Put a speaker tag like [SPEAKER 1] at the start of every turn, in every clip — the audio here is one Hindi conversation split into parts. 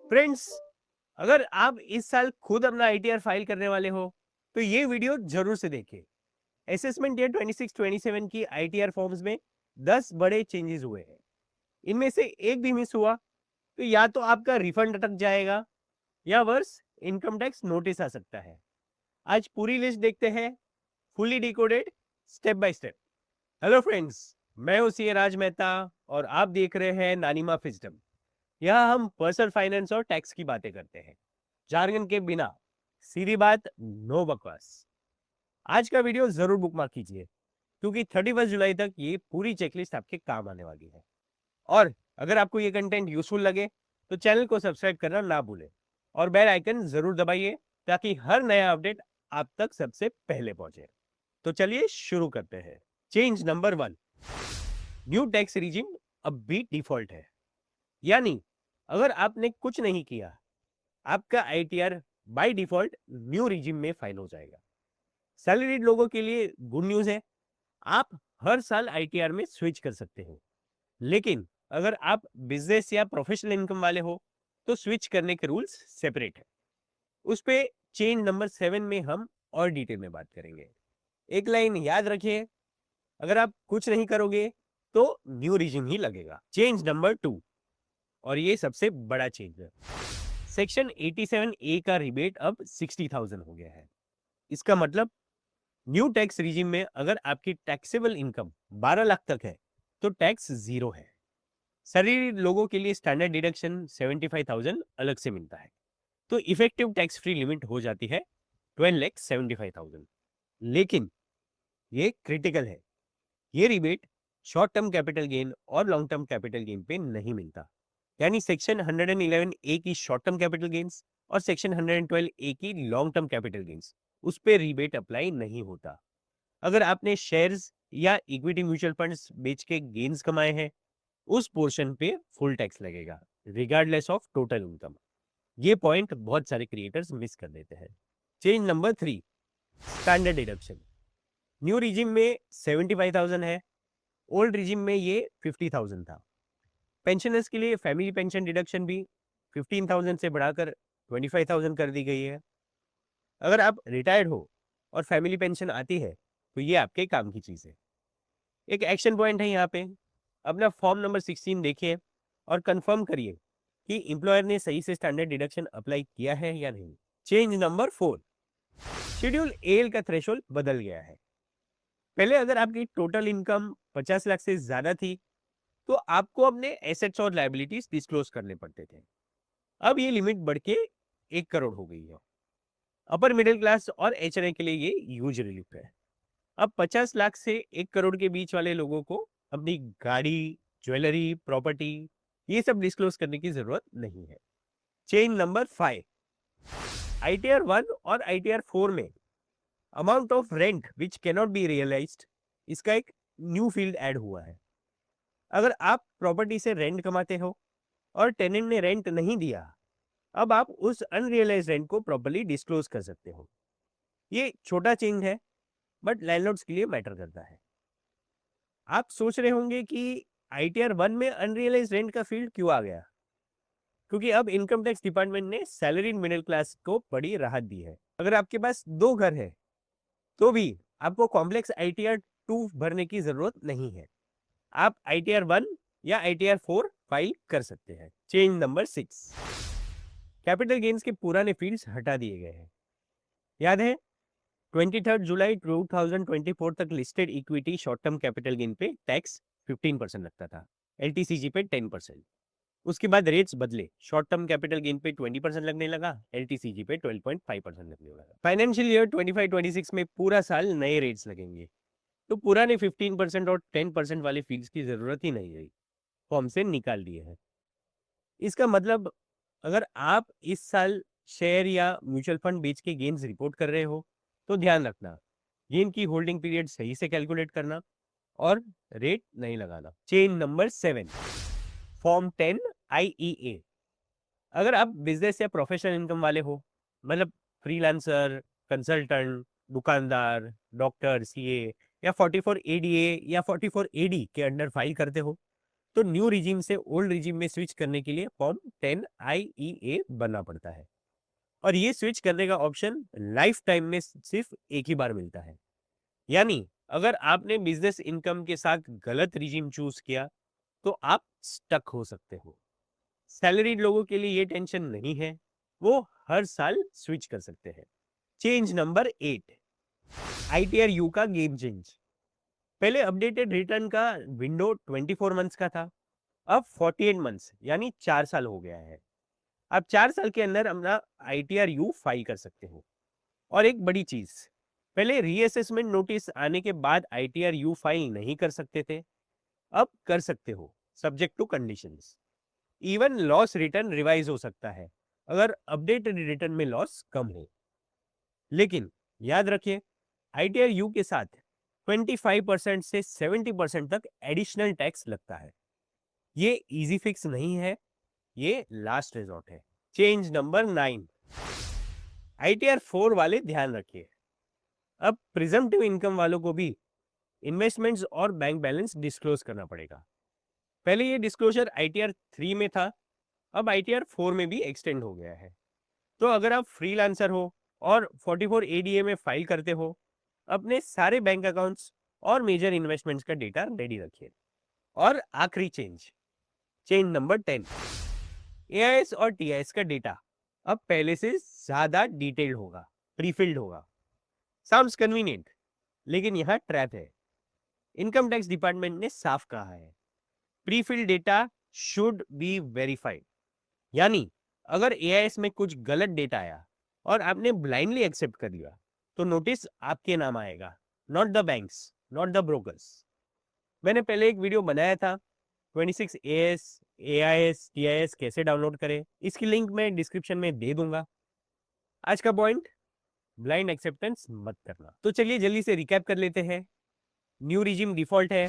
[SPEAKER 1] फ्रेंड्स, अगर आप इस साल खुद अपना आईटीआर फाइल करने वाले हो तो ये वीडियो जरूर से देखिए। असेसमेंट ईयर 26-27 की आईटीआर फॉर्म्स में 10 बड़े चेंजेस हुए हैं। इनमें से एक भी मिस हुआ तो या तो आपका रिफंड अटक जाएगा या वर्स इनकम टैक्स नोटिस आ सकता है। आज पूरी लिस्ट देखते हैं, fully decoded, step by step. Hello friends, मैं हूं सी राज मेहता और आप देख रहे हैं नानीमा फिज्डम। यहाँ हम पर्सनल फाइनेंस और टैक्स की बातें करते हैं, जार्गन के बिना, सीधी बात, नो बकवास। आज का वीडियो जरूर बुकमार्क कीजिए क्योंकि 31 जुलाई तक ये पूरी चेकलिस्ट आपके काम आने वाली है। और अगर आपको ये कंटेंट यूजफुल लगे तो चैनल को सब्सक्राइब करना ना भूलें और बेल आइकन जरूर दबाइए ताकि हर नया अपडेट आप तक सबसे पहले पहुंचे। तो चलिए शुरू करते हैं। Change number 1, new tax regime अब भी डिफॉल्ट है। यानी अगर आपने कुछ नहीं किया, आपका ITR by default new regime में फाइल हो जाएगा। सैलरीड लोगों के लिए गुड न्यूज है, आप हर साल आईटीआर में स्विच कर सकते हो। लेकिन अगर आप बिजनेस या प्रोफेशनल इनकम वाले हो तो स्विच करने के रूल्स सेपरेट है। उस पे चेंज नंबर 7 में हम और डिटेल में बात करेंगे। एक लाइन याद रखिए, अगर आप कुछ नहीं करोगे तो न्यू रिजिम ही लगेगा। चेंज नंबर 2, और ये सबसे बड़ा चेंज है, सेक्शन 87 ए का रिबेट अब 60,000 हो गया है। इसका मतलब न्यू टैक्स रिजिम में अगर आपकी टैक्सेबल इनकम 12 लाख तक है तो टैक्स जीरो है। सैलरी लोगों के लिए स्टैंडर्ड डिडक्शन 75,000 अलग से मिलता है, तो इफेक्टिव टैक्स फ्री लिमिट हो जाती है 12,75,000। लेकिन ये क्रिटिकल है, ये rebate short term capital gain और लॉन्ग टर्म कैपिटल गेन पे नहीं मिलता। यानी सेक्शन 111 ए की शॉर्ट टर्म कैपिटल गेन्स और सेक्शन 112 ए की लॉन्ग टर्म कैपिटल गेन्स, उस पे रिबेट अप्लाई नहीं होता। अगर आपने शेयर्स या इक्विटी म्यूचुअल फंड्स बेच के गेन्स कमाए हैं, उस पोर्शन पे फुल टैक्स लगेगा रिगार्डलेस ऑफ टोटल इनकम। ये पॉइंट बहुत सारे क्रिएटर्स मिस कर देते हैं। Change number 3, standard deduction. New regime में 75,000 है, ओल्ड रिजिम में ये 50,000 था। पेंशनर्स के लिए फैमिली पेंशन डिडक्शन भी 15,000 से बढ़ाकर 25,000 कर दी गई है। अगर आप रिटायर्ड हो और फैमिली पेंशन आती है तो ये आपके काम की चीज़ है। एक एक्शन पॉइंट है यहाँ पे, अपना फॉर्म नंबर 16 देखिए और कंफर्म करिए कि एम्प्लॉयर ने सही से स्टैंडर्ड डिडक्शन अप्लाई किया है या नहीं। चेंज नंबर 4, शेड्यूल एल का थ्रेशोल्ड बदल गया है। पहले अगर आपकी टोटल इनकम 50 लाख से ज्यादा थी तो आपको अपने एसेट्स और लायबिलिटीज डिस्क्लोज करने पड़ते थे। अब ये लिमिट बढ़ के 1 करोड़ हो गई है। अपर मिडिल क्लास और एचएनआई के लिए ये ह्यूज रिलीफ है। अब 50 लाख से 1 करोड़ के बीच वाले लोगों को अपनी गाड़ी, ज्वेलरी, प्रॉपर्टी, ये सब डिस्क्लोज करने की जरूरत नहीं है। चेंज नंबर 5, आईटीआर 1 और आईटीआर 4 में amount of rent which cannot be realised, इसका एक न्यू फील्ड ऐड हुआ है। अगर आप प्रॉपर्टी से रेंट कमाते हो और टेनेंट ने रेंट नहीं दिया, अब आप उस अनरियलाइज्ड रेंट को प्रॉपर्ली डिस्क्लोज कर सकते हो। ये छोटा चेंज है बट लैंडलॉर्ड्स के लिए मैटर करता है। आप सोच रहे होंगे कि आईटीआर 1 में अनरियलाइज्ड रेंट का फील्ड क्यों आ गया? क्योंकि अब इनकम टैक्स डिपार्टमेंट ने सैलरीड मिडिल क्लास को बड़ी राहत दी है। अगर आपके पास 2 घर है तो भी आपको कॉम्प्लेक्स आईटीआर 2 भरने की जरूरत नहीं है। आप आईटीआर 1 या आईटीआर 4 फाइल कर सकते हैं। चेंज नंबर 6, कैपिटल गेन्स के पुराने फील्ड्स हटा दिए गए हैं। याद है 23 जुलाई 2024 तक listed equity short term capital gain पे टैक्स 15% लगता था, एलटीसीजी पे 10%। उसके बाद रेट्स बदले, शॉर्ट टर्म कैपिटल गेन पे 20% लगने लगा, एलटीसीजी पे 12.5% लगने लगा। फाइनेंशियल ईयर 25-26 में पूरा साल नए रेट्स लगेंगे, तो पुराने 15% और 10% वाले फील्ड्स की जरूरत ही नहीं रही, फॉर्म से निकाल दिए हैं। इसका मतलब अगर आप इस साल शेयर या म्यूचुअल फंड बेच के गेन्स रिपोर्ट कर रहे हो तो ध्यान रखना, गेन की होल्डिंग पीरियड सही से कैलकुलेट करना और रेट नहीं लगाना। Chain number 7, form 10 IEA. अगर आप बिजनेस या प्रोफेशनल इनकम वाले हो, मतलब फ्रीलांसर, कंसल्टेंट, दुकानदार, डॉक्टर, सीए या 44 एडीए या 44 एडी के अंडर फाइल करते हो, तो न्यू रिजीम से ओल्ड रिजीम में स्विच करने के लिए फॉर्म 10IEA बनना पड़ता है, और ये स्विच करने का ऑप्शन लाइफ टाइम में सिर्फ एक ही बार मिलता है। यानी अगर आपने बिजनेस इनकम के साथ गलत रिजीम चूज किया तो आप स्टक हो सकते हो। सैलरीड लोगों के लिए ये टेंशन नहीं है, वो हर साल स्विच कर सकते हैं। चेंज नंबर 8, ITR-U का गेम चेंज। पहले अपडेटेड रिटर्न का विंडो 24 मंथ्स का था, अब 48 मंथ्स यानी 4 साल हो गया है। आप 4 साल के अंदर अपना ITR-U फाइल कर सकते हो। और एक बड़ी चीज, पहले रीअसेसमेंट नोटिस आने के बाद ITR-U फाइल नहीं कर सकते थे, अब कर सकते हो, subject to conditions. Even loss return revise हो सकता है अगर अपडेटेड रिटर्न में लॉस कम हो। लेकिन याद रखिए, ITR-U के साथ 25% से 70% तक एडिशनल टैक्स लगता है। ये इजी फिक्स नहीं है, ये लास्ट रिजॉर्ट है। चेंज नंबर 9, ITR-4 वाले ध्यान रखिए, अब प्रिजम्पटिव इनकम वालों को भी इन्वेस्टमेंट्स और बैंक बैलेंस डिस्क्लोज करना पड़ेगा। पहले ये डिस्क्लोजर ITR-3 में था, अब ITR-4 में भी एक्सटेंड हो गया है। तो अगर आप फ्रीलांसर हो और 44 ADA में फाइल करते हो, अपने सारे बैंक अकाउंट्स और मेजर इन्वेस्टमेंट्स का डेटा रेडी रखिए। और आखिरी चेंज, चेंज नंबर 10, AIS और TIS का डेटा अब पहले से ज्यादा डिटेल्ड होगा, प्रीफिल्ड होगा। साउंड्स कन्वीनियंट, लेकिन यहाँ ट्रैप है। इनकम टैक्स डिपार्टमेंट ने साफ कहा है, prefilled data should be verified. यानी अगर AIS में कुछ गलत डेटा आया और आपने ब्लाइंडली एक्सेप्ट कर लिया तो नोटिस आपके नाम आएगा, not the banks, not the brokers. मैंने पहले एक वीडियो बनाया था 26AS, AIS, TIS कैसे डाउनलोड करें, इसकी लिंक मैं डिस्क्रिप्शन में दे दूंगा। आज का पॉइंट, ब्लाइंड एक्सेप्टेंस मत करना। तो चलिए जल्दी से रिकैप कर लेते हैं। न्यू रिजिम डिफॉल्ट है,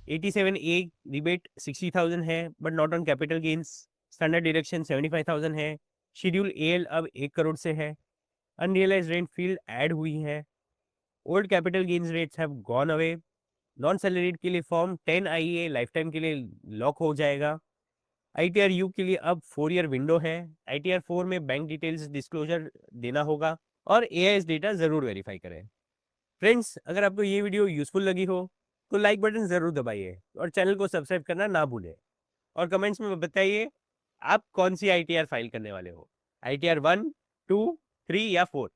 [SPEAKER 1] 87A रिबेट 60,000 है but not on capital gains. Standard deduction 75,000 है। शेड्यूल AL अब 1 करोड़ से है। अनरियलाइज रेंट फील्ड ऐड हुई है। Old capital gains rates have gone away. Non salaried के लिए फॉर्म 10IEA लाइफ टाइम के लिए लॉक हो जाएगा। ITR-U के लिए अब 4 ईयर विंडो है। ITR-4 में बैंक डिटेल्स डिस्क्लोजर देना होगा और AIS डेटा जरूर वेरीफाई करें। फ्रेंड्स, अगर आपको ये वीडियो यूजफुल लगी हो तो लाइक बटन जरूर दबाइए और चैनल को सब्सक्राइब करना ना भूलें। और कमेंट्स में बताइए आप कौन सी ITR फाइल करने वाले हो, ITR-1, 2, 3 या 4।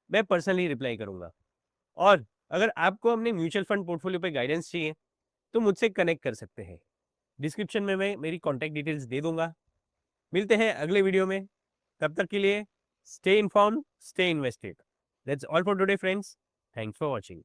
[SPEAKER 1] मैं पर्सनली रिप्लाई करूंगा। और अगर आपको अपने म्यूचुअल फंड पोर्टफोलियो पे गाइडेंस चाहिए तो मुझसे कनेक्ट कर सकते हैं। डिस्क्रिप्शन में मैं मेरी कॉन्टैक्ट डिटेल्स दे दूंगा। मिलते हैं अगले वीडियो में, तब तक के लिए stay informed, stay invested. That's all for today friends, thanks for watching.